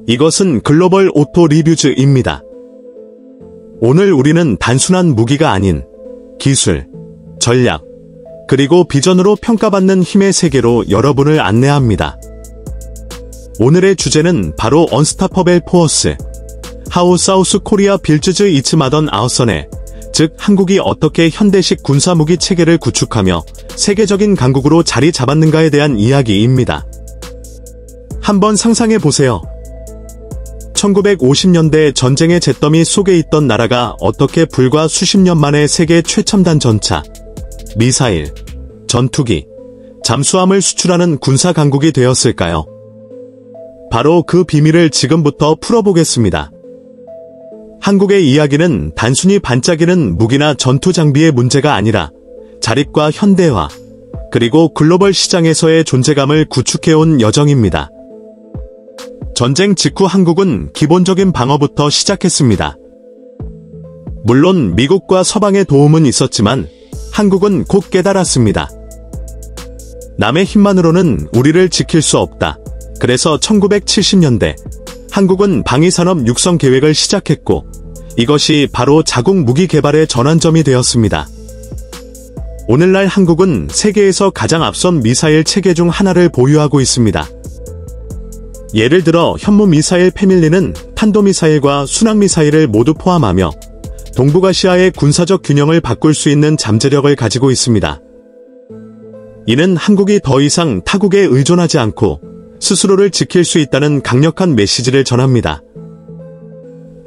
이것은 글로벌 오토 리뷰즈입니다. 오늘 우리는 단순한 무기가 아닌 기술, 전략, 그리고 비전으로 평가받는 힘의 세계로 여러분을 안내합니다. 오늘의 주제는 바로 언스타퍼벨 포어스, 하우 사우스 코리아 빌즈즈 이츠 마던 아우선에, 즉 한국이 어떻게 현대식 군사무기 체계를 구축하며 세계적인 강국으로 자리 잡았는가에 대한 이야기입니다. 한번 상상해보세요. 1950년대 전쟁의 잿더미 속에 있던 나라가 어떻게 불과 수십 년 만에 세계 최첨단 전차, 미사일, 전투기, 잠수함을 수출하는 군사 강국이 되었을까요? 바로 그 비밀을 지금부터 풀어보겠습니다. 한국의 이야기는 단순히 반짝이는 무기나 전투 장비의 문제가 아니라 자립과 현대화, 그리고 글로벌 시장에서의 존재감을 구축해온 여정입니다. 전쟁 직후 한국은 기본적인 방어부터 시작했습니다. 물론 미국과 서방의 도움은 있었지만 한국은 곧 깨달았습니다. 남의 힘만으로는 우리를 지킬 수 없다. 그래서 1970년대 한국은 방위산업 육성 계획을 시작했고 이것이 바로 자국 무기 개발의 전환점이 되었습니다. 오늘날 한국은 세계에서 가장 앞선 미사일 체계 중 하나를 보유하고 있습니다. 예를 들어 현무 미사일 패밀리는 탄도미사일과 순항미사일을 모두 포함하며 동북아시아의 군사적 균형을 바꿀 수 있는 잠재력을 가지고 있습니다. 이는 한국이 더 이상 타국에 의존하지 않고 스스로를 지킬 수 있다는 강력한 메시지를 전합니다.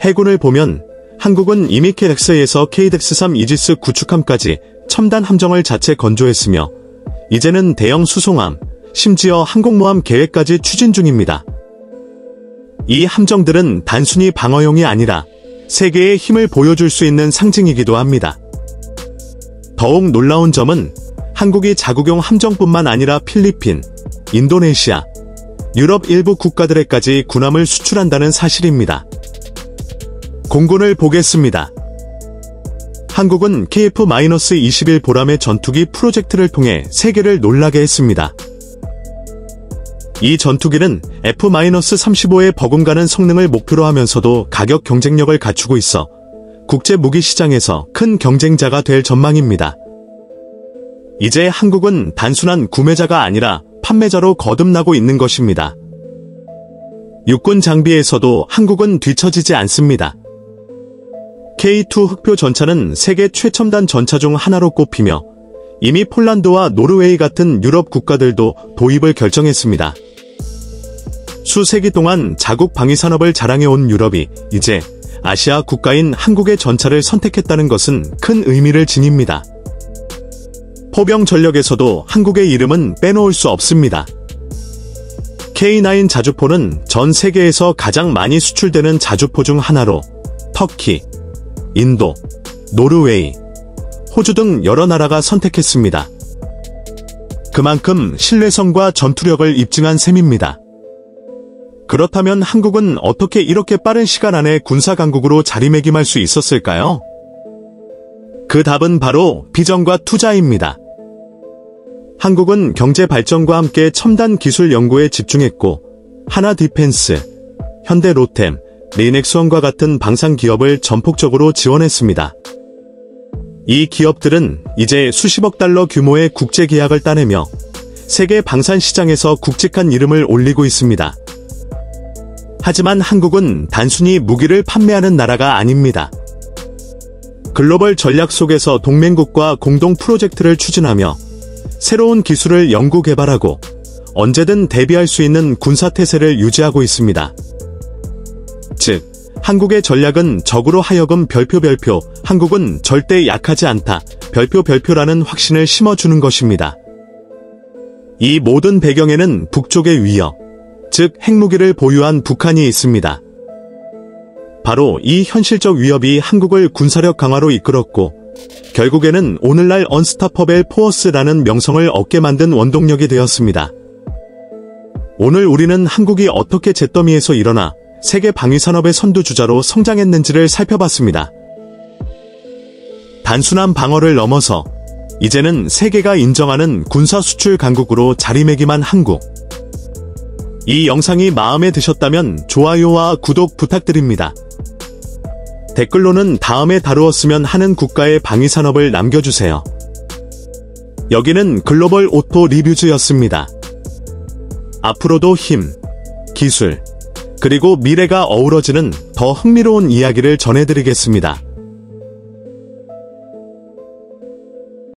해군을 보면 한국은 이미 KDEX에서 KDEX-3 이지스 구축함까지 첨단 함정을 자체 건조했으며 이제는 대형 수송함, 심지어 항공모함 계획까지 추진 중입니다. 이 함정들은 단순히 방어용이 아니라 세계의 힘을 보여줄 수 있는 상징이기도 합니다. 더욱 놀라운 점은 한국이 자국용 함정뿐만 아니라 필리핀, 인도네시아, 유럽 일부 국가들에까지 군함을 수출한다는 사실입니다. 공군을 보겠습니다. 한국은 KF-21 보람의 전투기 프로젝트를 통해 세계를 놀라게 했습니다. 이 전투기는 F-35의 버금가는 성능을 목표로 하면서도 가격 경쟁력을 갖추고 있어 국제 무기 시장에서 큰 경쟁자가 될 전망입니다. 이제 한국은 단순한 구매자가 아니라 판매자로 거듭나고 있는 것입니다. 육군 장비에서도 한국은 뒤처지지 않습니다. K2 흑표 전차는 세계 최첨단 전차 중 하나로 꼽히며 이미 폴란드와 노르웨이 같은 유럽 국가들도 도입을 결정했습니다. 수세기 동안 자국 방위산업을 자랑해온 유럽이 이제 아시아 국가인 한국의 전차를 선택했다는 것은 큰 의미를 지닙니다. 포병 전력에서도 한국의 이름은 빼놓을 수 없습니다. K9 자주포는 전 세계에서 가장 많이 수출되는 자주포 중 하나로 터키, 인도, 노르웨이, 호주 등 여러 나라가 선택했습니다. 그만큼 신뢰성과 전투력을 입증한 셈입니다. 그렇다면 한국은 어떻게 이렇게 빠른 시간 안에 군사강국으로 자리매김할 수 있었을까요? 그 답은 바로 비전과 투자입니다. 한국은 경제 발전과 함께 첨단 기술 연구에 집중했고 하나 디펜스, 현대 로템, 리넥스원과 같은 방산 기업을 전폭적으로 지원했습니다. 이 기업들은 이제 수십억 달러 규모의 국제 계약을 따내며 세계 방산 시장에서 굵직한 이름을 올리고 있습니다. 하지만 한국은 단순히 무기를 판매하는 나라가 아닙니다. 글로벌 전략 속에서 동맹국과 공동 프로젝트를 추진하며 새로운 기술을 연구 개발하고 언제든 대비할 수 있는 군사태세를 유지하고 있습니다. 즉, 한국의 전략은 적으로 하여금 별표 한국은 절대 약하지 않다 별표라는 확신을 심어주는 것입니다. 이 모든 배경에는 북쪽의 위협, 즉 핵무기를 보유한 북한이 있습니다. 바로 이 현실적 위협이 한국을 군사력 강화로 이끌었고 결국에는 오늘날 언스타퍼벨 포어스라는 명성을 얻게 만든 원동력이 되었습니다. 오늘 우리는 한국이 어떻게 잿더미에서 일어나 세계 방위산업의 선두주자로 성장했는지를 살펴봤습니다. 단순한 방어를 넘어서 이제는 세계가 인정하는 군사 수출 강국으로 자리매김한 한국. 이 영상이 마음에 드셨다면 좋아요와 구독 부탁드립니다. 댓글로는 다음에 다루었으면 하는 국가의 방위산업을 남겨주세요. 여기는 글로벌 오토 리뷰즈였습니다. 앞으로도 힘, 기술, 그리고 미래가 어우러지는 더 흥미로운 이야기를 전해드리겠습니다.